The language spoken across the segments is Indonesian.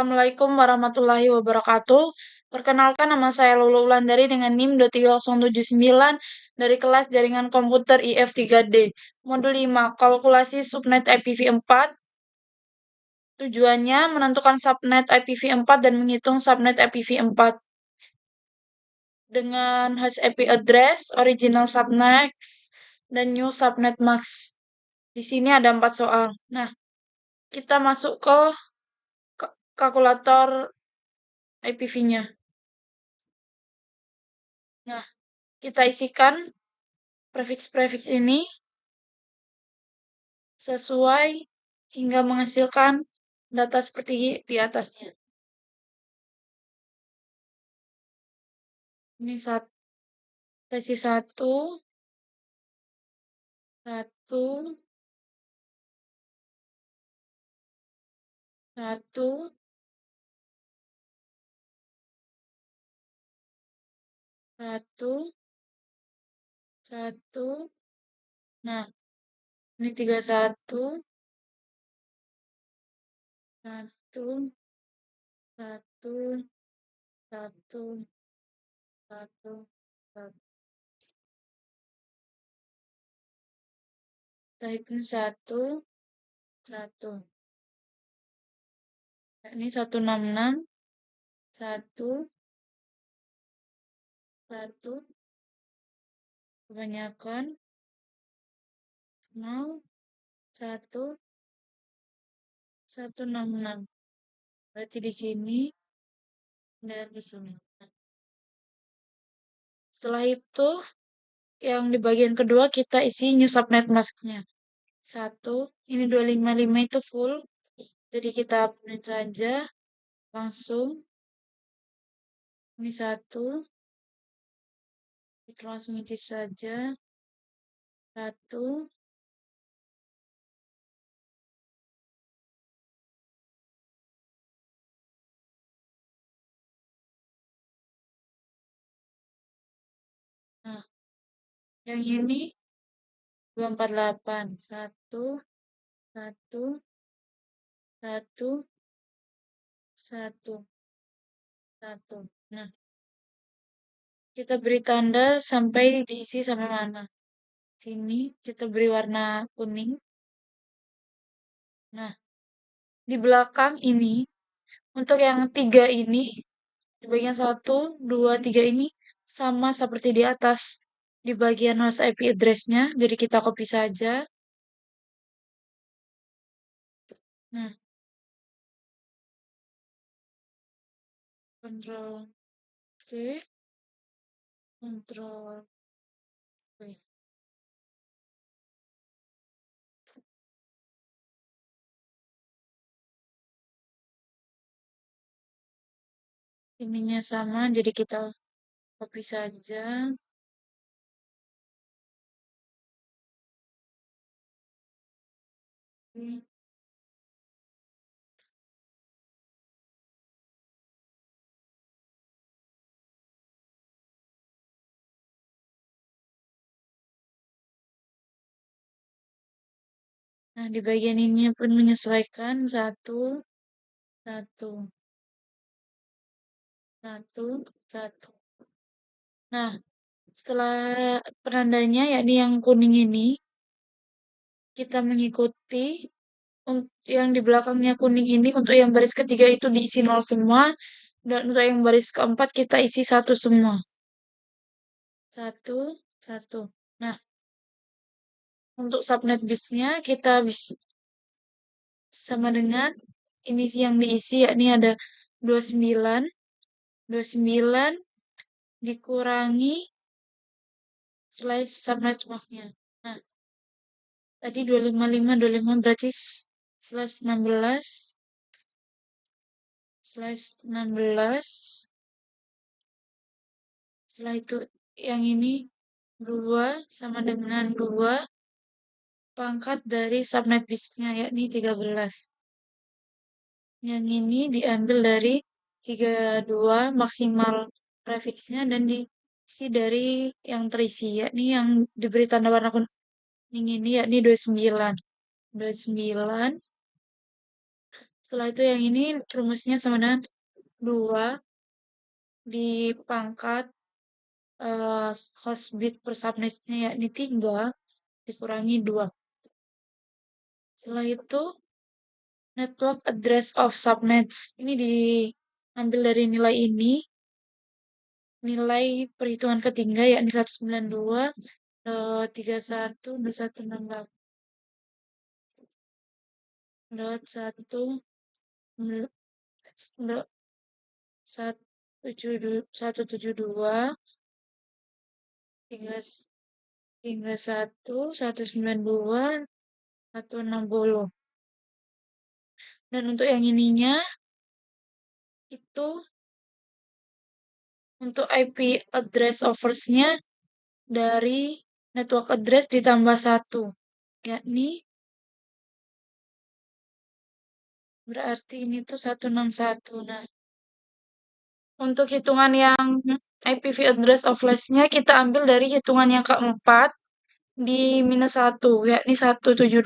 Assalamualaikum warahmatullahi wabarakatuh. Perkenalkan nama saya Lulu Wulandari dengan NIM 23079 dari kelas Jaringan Komputer IF3D. Modul 5, kalkulasi subnet IPv4. Tujuannya menentukan subnet IPv4 dan menghitung subnet IPv4 dengan host IP address, original subnet, dan new subnet mask. Di sini ada 4 soal. Nah, kita masuk ke kalkulator IPv-nya. Nah, kita isikan prefiks-prefiks ini sesuai hingga menghasilkan data seperti di atasnya. Ini sesi 1, 1, 1, 1, 1. Nah, ini 31, 1, 1, 1, 1, 1. Kita hitung 1, 1. Nah, ini 166, 1, 1. Kebanyakan 0, 1, 166. Berarti di sini dan di sini. Setelah itu, yang di bagian kedua kita isi new subnet mask-nya. 1, ini 255 itu full. Jadi kita print saja langsung. Ini 1. Kita langsung isi saja. 1. Nah, yang ini 248. 1, 1, 1, 1, 1. Nah, kita beri tanda sampai diisi sampai mana. Sini kita beri warna kuning. Nah, di belakang ini, untuk yang 3 ini, di bagian 1, 2, 3 ini, sama seperti di atas. Di bagian host IP address-nya, jadi kita copy saja. Nah, Ctrl C, Ctrl V. Ininya sama, jadi kita copy saja. Ini. Nah, di bagian ini pun menyesuaikan 1, 1, 1, 1. Nah, setelah penandanya, yakni yang kuning ini, kita mengikuti yang di belakangnya kuning ini untuk yang baris ketiga itu diisi 0 semua, dan untuk yang baris keempat kita isi 1 semua. 1, 1. Nah, untuk subnet bisnya kita bisa sama dengan ini yang diisi, yakni ada 29, 29 dikurangi slice subnet masknya. Nah, tadi 255, 25 berarti slash 16, slash 16. Setelah itu yang ini 2 sama dengan 2 pangkat dari subnet bisnya, yakni 13. Yang ini diambil dari 32 maksimal prefiksnya dan diisi dari yang terisi, yakni yang diberi tanda warna kuning ini, yakni 29. 29 Setelah itu yang ini rumusnya sama dengan 2 dipangkat host bit per subnetnya yakni 3 dikurangi 2. Setelah itu network address of subnets ini diambil dari nilai ini, nilai perhitungan ketiga yakni 192 31 2168 dot 172 31 192 160. Dan untuk yang ininya itu untuk IP address offers-nya dari network address ditambah 1, yakni berarti ini tuh 161. Nah, untuk hitungan yang IPv address offless-nya kita ambil dari hitungan yang keempat di minus 1, yakni 172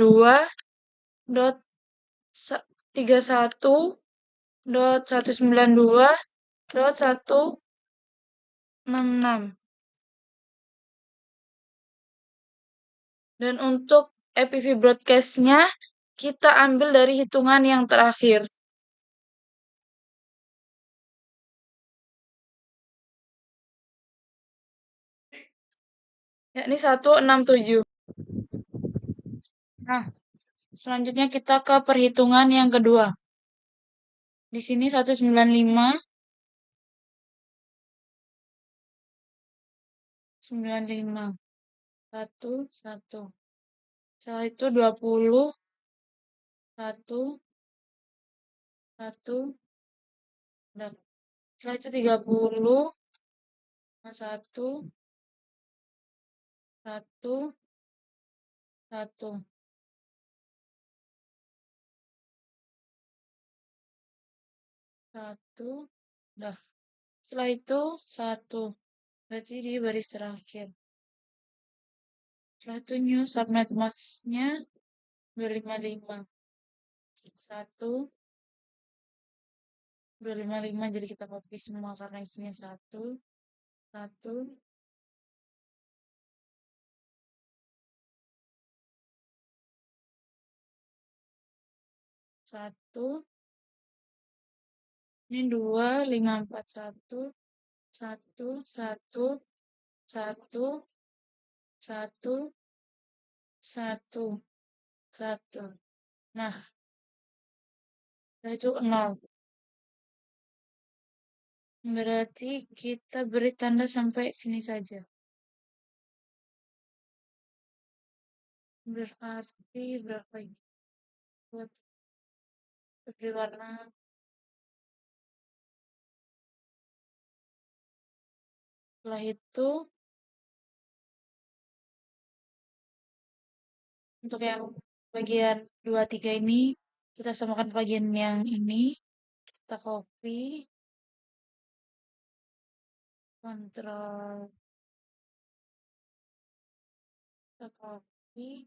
dot 31 dot 192 dot 166. Dan untuk IPv broadcast-nya kita ambil dari hitungan yang terakhir. Yakni 167. Nah, selanjutnya kita ke perhitungan yang kedua. Di sini 195 95 1 1. Setelah itu 20 1 1. Nah, setelah itu 30 1 1 1 1. Dah. Setelah itu 1. Berarti di baris terakhir. Setelah itu new subnet max-nya 255. 1 255, jadi kita copy semua karena isinya 1 1 1. Ini 2 5 4 1 1 1 1 1 1 1. Nah, itu 0. Berarti kita beri tanda sampai sini saja. Berarti berapa ini? Buat beri warna. Setelah itu, untuk yang bagian 2 3 ini, kita samakan bagian yang ini. Kita copy. Kontrol. Kita copy.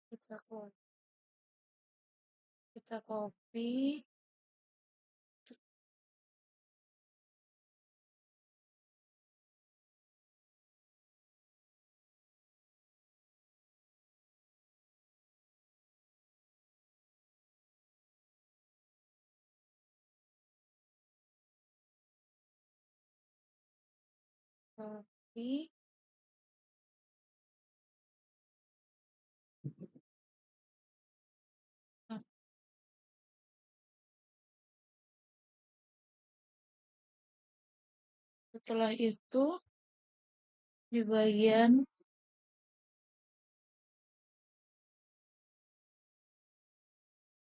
Kita copy. Kita copy. Copy. Nah, setelah itu, di bagian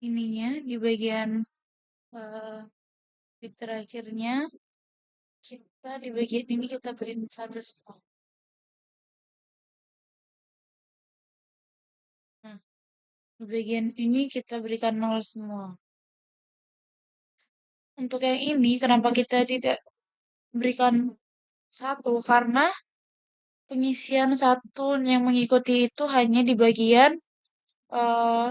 ininya, di bagian bit terakhirnya, kita di bagian ini kita beri 1 semua. Nah, di bagian ini kita berikan 0 semua. Untuk yang ini, kenapa kita tidak berikan 1? Karena pengisian 1 yang mengikuti itu hanya di bagian eh,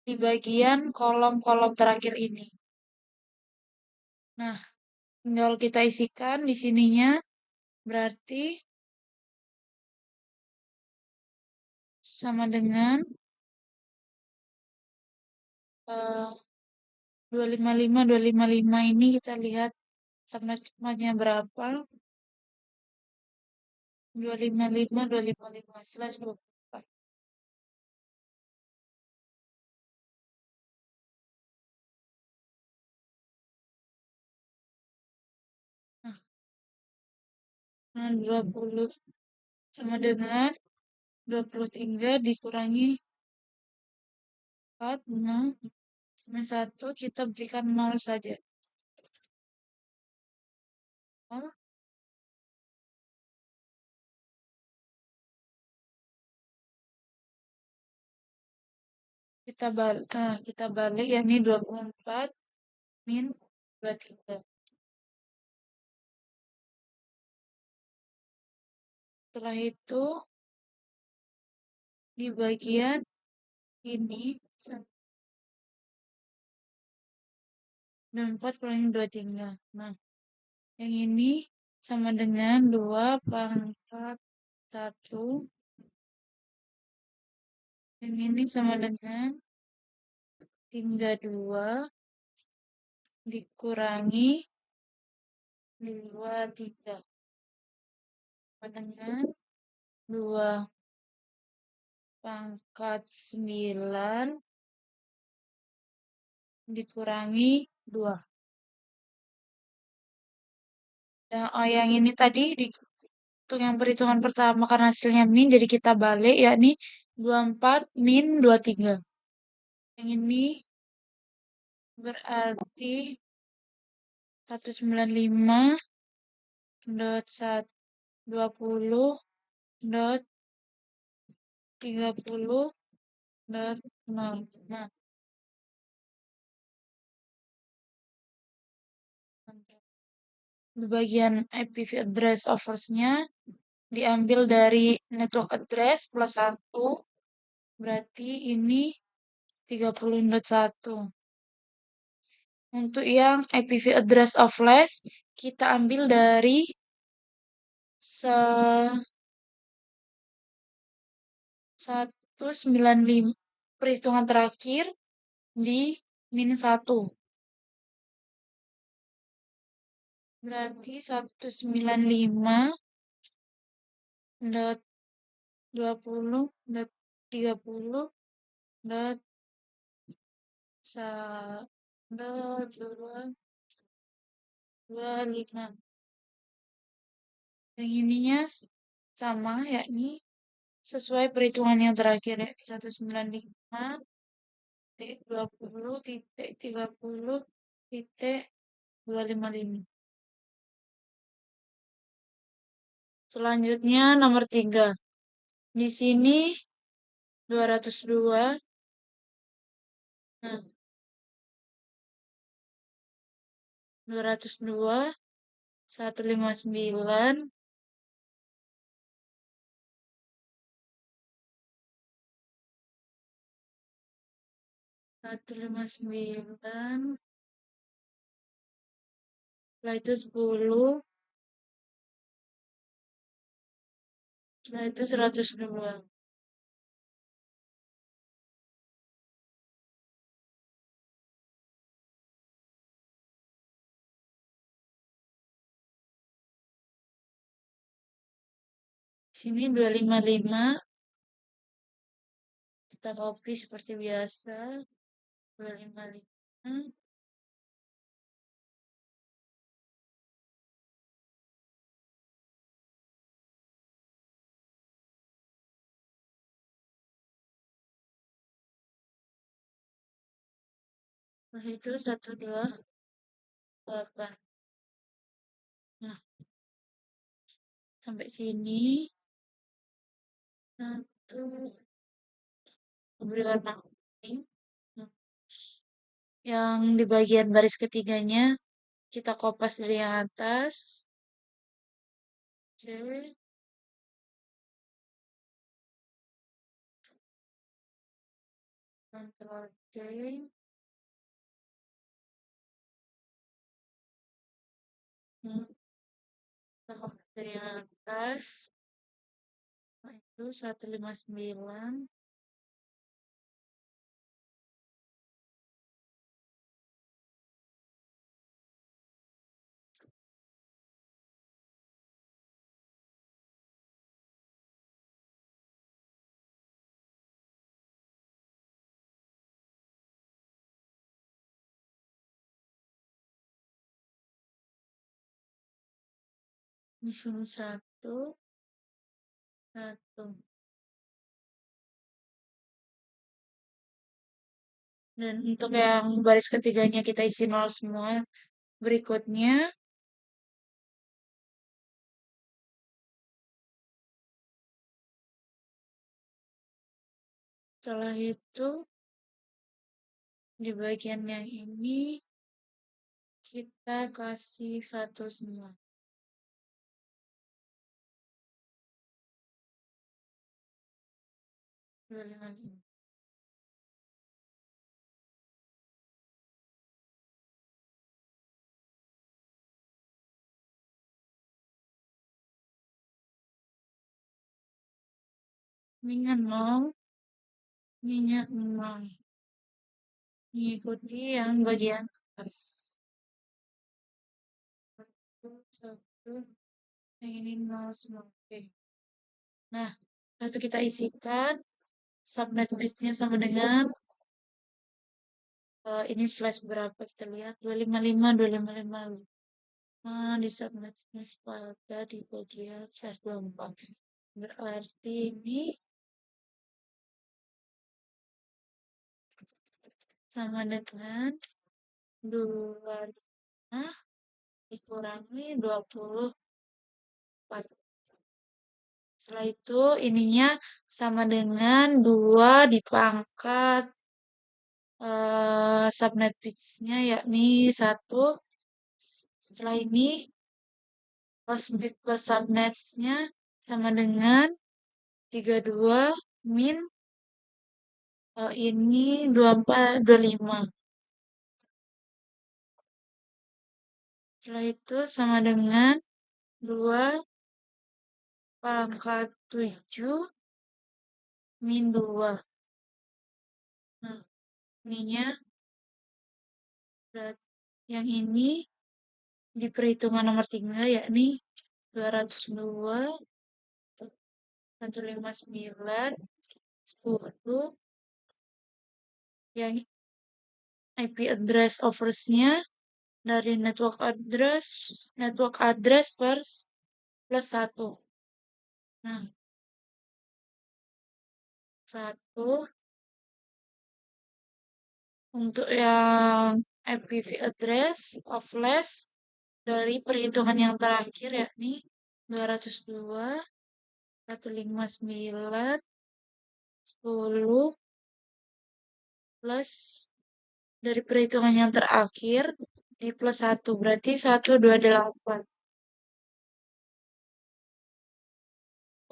di bagian kolom-kolom terakhir ini. Nah, tinggal kita isikan di sininya, berarti sama dengan 255 ini kita lihat subnet-nya berapa. 255/24. Nah, 20 sama dengan 23 dikurangi 4, 0, 1, kita berikan 0 saja. Oh, kita balik yakni 24 min 23. Setelah itu di bagian ini 24 kurangi 23. Nah, yang ini sama dengan 2 pangkat 1. Yang ini sama dengan 32 dikurangi 23. Sama dengan 2 pangkat 9 dikurangi 2. Nah, yang ini tadi untuk yang perhitungan pertama karena hasilnya min, jadi kita balik yakni 24 min 23. Yang ini berarti 195.20.30.0. Nah, di bagian IPv address offers-nya diambil dari network address plus 1, berarti ini 30.1. Untuk yang IPv address of flash, kita ambil dari 195 perhitungan terakhir di minus 1. Berarti 195.20.30.1.225. Yang ininya sama, yakni sesuai perhitungan yang terakhir ya, 195.20.30.255. Selanjutnya nomor 3. Di sini 202. Nah, 202, 159, 159, setelah itu 10, setelah itu 102. Sini 255, kita copy seperti biasa. 255. Setelah itu 128. Nah, sampai sini satu beri warna kuning. Nah, yang di bagian baris ketiganya kita kopas dari yang atas. C. Ctrl C. Dari atas. Nah, itu 159. Di sini 1, 1. Dan untuk yang baris ketiganya kita isi 0 semua. Berikutnya, setelah itu di bagian yang ini kita kasih 1 semua. Minyak 0, minyak 0. Mengikuti yang bagian atas. 1, yang ini 0 semua. Oke. Nah, lalu kita isikan subnet bisnya sama dengan ini slash berapa kita lihat 255 255 di subnet bis pada di bagian slash 24. Berarti ini sama dengan 25 dikurangi 24. Setelah itu ininya sama dengan 2 dipangkat subnet bitsnya yakni 1. Setelah ini pas bit per subnetnya sama dengan 32 min ini 24 25. Setelah itu sama dengan 2 pangkat 7 min 2. Nah, ininya berarti yang ini di perhitungan nomor 3 yakni 202 159 10 yang IP address oversnya dari network address plus 1. Nah, 1 untuk yang IPv address of flash dari perhitungan yang terakhir yakni 202 159 10 plus dari perhitungan yang terakhir di plus 1 berarti 128.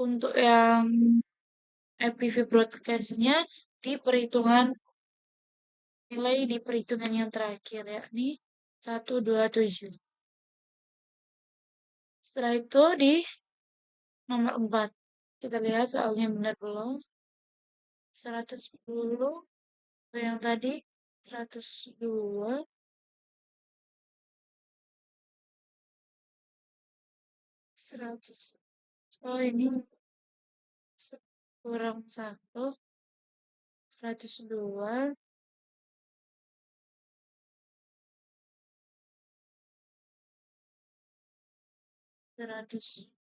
Untuk yang IPv broadcast-nya di perhitungan nilai di perhitungan yang terakhir yakni 127. Setelah itu di nomor 4 kita lihat soalnya benar belum. 110 yang tadi 102 100. Oh ini kurang 1 102 100 900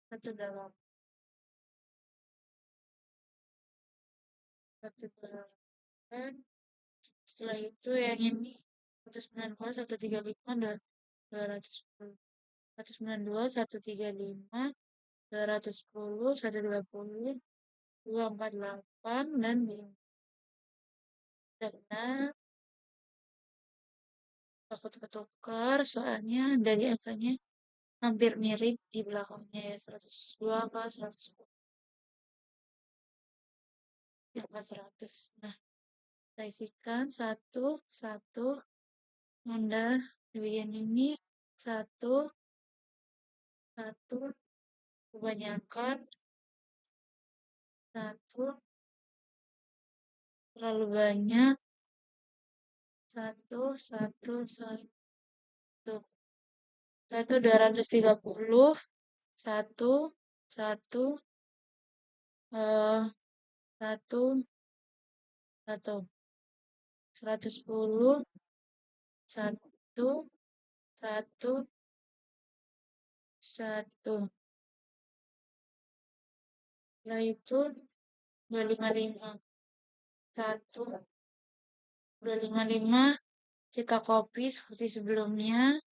18 128. Setelah itu yang ini 192 135 dan 210. 192 135 210 120 248 dan 5. Karena takut ketukar soalnya dari angkanya hampir mirip di belakangnya ya 102 ke 110. di angka 100. Nah, kita isikan 1, Anda di bagian ini 1, kebanyakan 1, terlalu banyak 1, 230 1, 1, 1, 1, 110 1, 1, 1. Setelah itu 255 1, 255 kita copy seperti sebelumnya.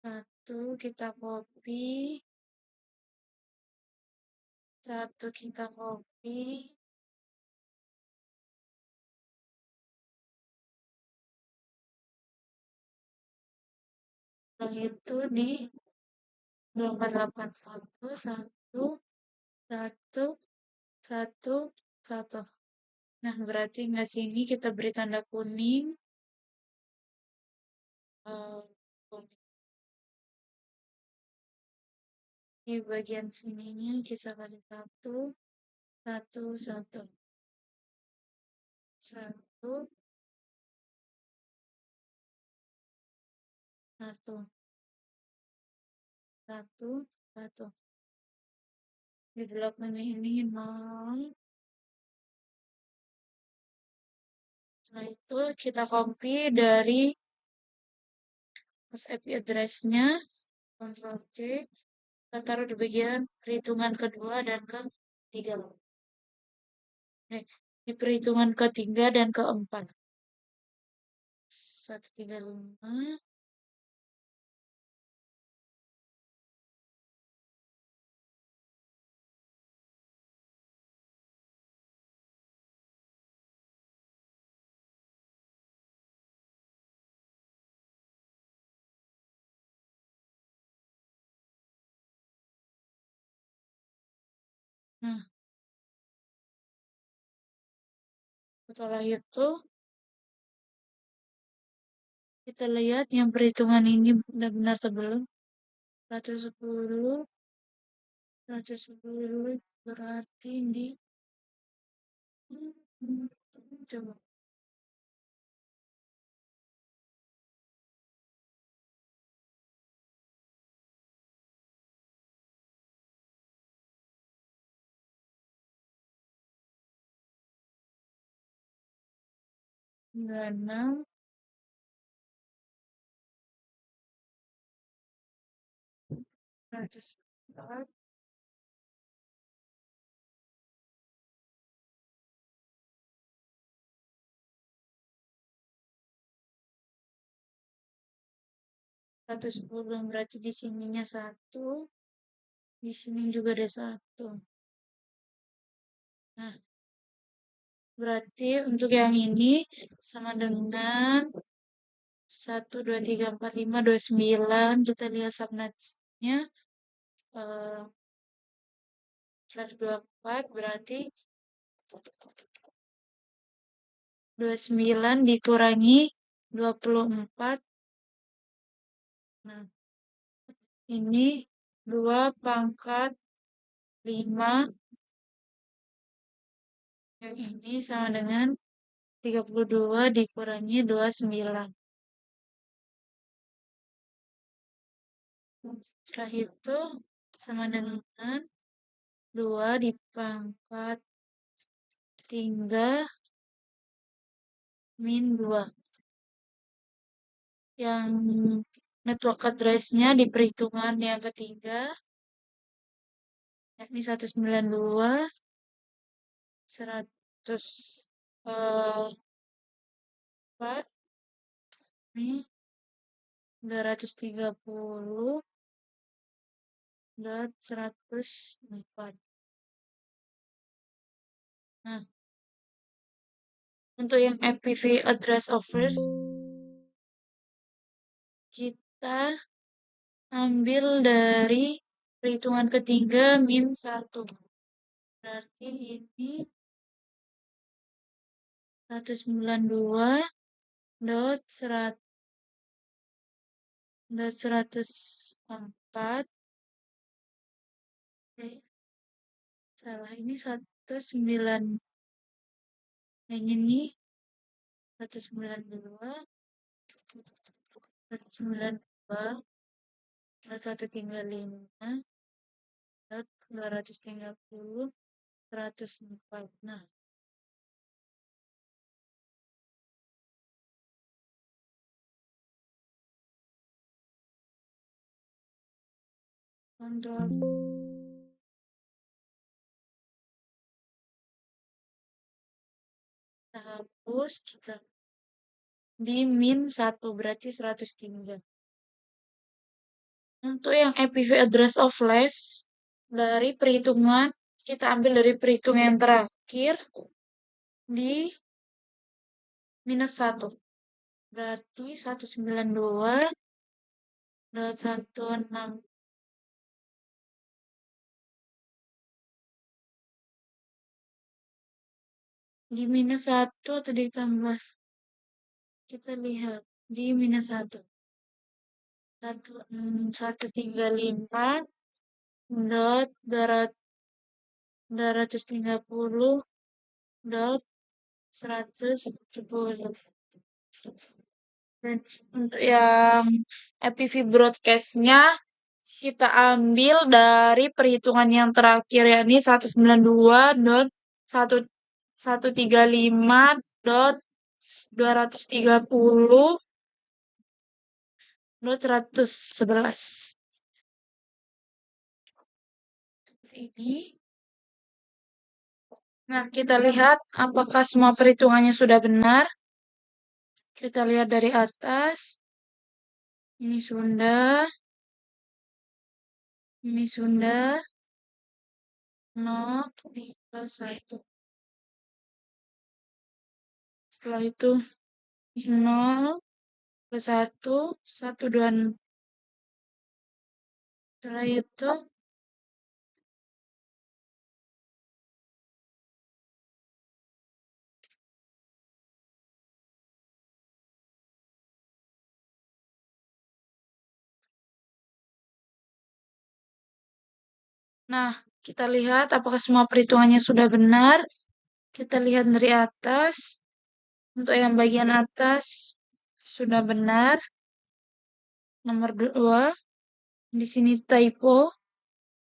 1 kita copy, 1 kita copy. Setelah itu di 2481 1, 1, 1, 1. Nah, berarti nggak sini kita beri tanda kuning. Kuning. Di bagian sininya kita kasih 1, 1, 1. 1, 1, 1, 1. Di belakang ini 0. Setelah itu kita copy dari IP address-nya, Ctrl C, kita taruh di bagian perhitungan kedua dan ketiga. Di perhitungan ketiga dan keempat. 135. Nah, setelah itu kita lihat yang perhitungan ini benar-benar atau 110, 110 berarti di coba enam 104 110 berarti di sininya 1, di sini juga ada 1. Nah, berarti untuk yang ini sama dengan 1, 2, 3, 4, 5, 29. Kita lihat subnetnya 124 berarti 29 dikurangi 24. Nah, ini 2 pangkat 5. Yang ini sama dengan 32 dikurangi 29. Setelah itu sama dengan 2 dipangkat 3 min 2. Yang network address-nya di perhitungan yang ketiga, yakni 192, 104, ini 230, dan 104. Nah, untuk yang IPv address offers, kita ambil dari perhitungan ketiga min 1. Berarti ini 192.104. Salah, ini 19, yang ini 192, 192, 135, 230, 104. Nah, kontrol kita hapus, kita di min 1, berarti 103. Untuk yang IPv address of flash, dari perhitungan, kita ambil dari perhitungan yang terakhir di -1. Berarti 192.106 di -1 atau ditambah. Kita lihat di -1. 135.230.110. Dan untuk yang IPv broadcast-nya kita ambil dari perhitungan yang terakhir, yakni 192.135.230.111. Ini. Nah, kita lihat apakah semua perhitungannya sudah benar. Kita lihat dari atas. Ini sudah. Ini sudah. 0, 5, 1. Setelah itu 0, 1, 1, 2. Setelah itu nah, kita lihat apakah semua perhitungannya sudah benar. Kita lihat dari atas. Untuk yang bagian atas sudah benar. Nomor 2. Di sini typo.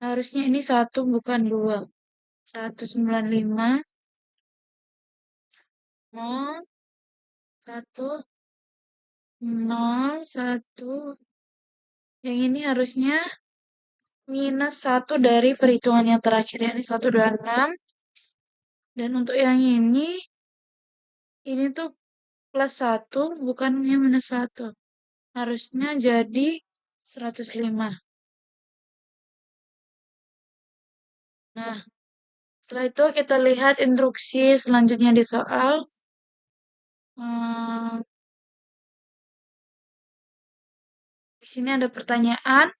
Harusnya ini 1 bukan 2. 195. 0, 1, 0, 1. Yang ini harusnya -1 dari perhitungan yang terakhir, yakni 126. Dan untuk yang ini tuh +1, bukannya -1. Harusnya jadi 105. Nah, setelah itu kita lihat instruksi selanjutnya di soal. Di sini ada pertanyaan,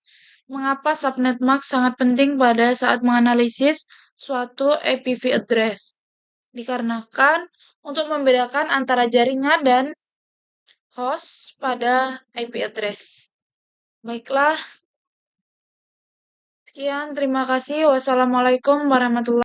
mengapa subnet mask sangat penting pada saat menganalisis suatu IPv address? Dikarenakan untuk membedakan antara jaringan dan host pada IP address. Baiklah, sekian, terima kasih. Wassalamualaikum warahmatullahi wabarakatuh.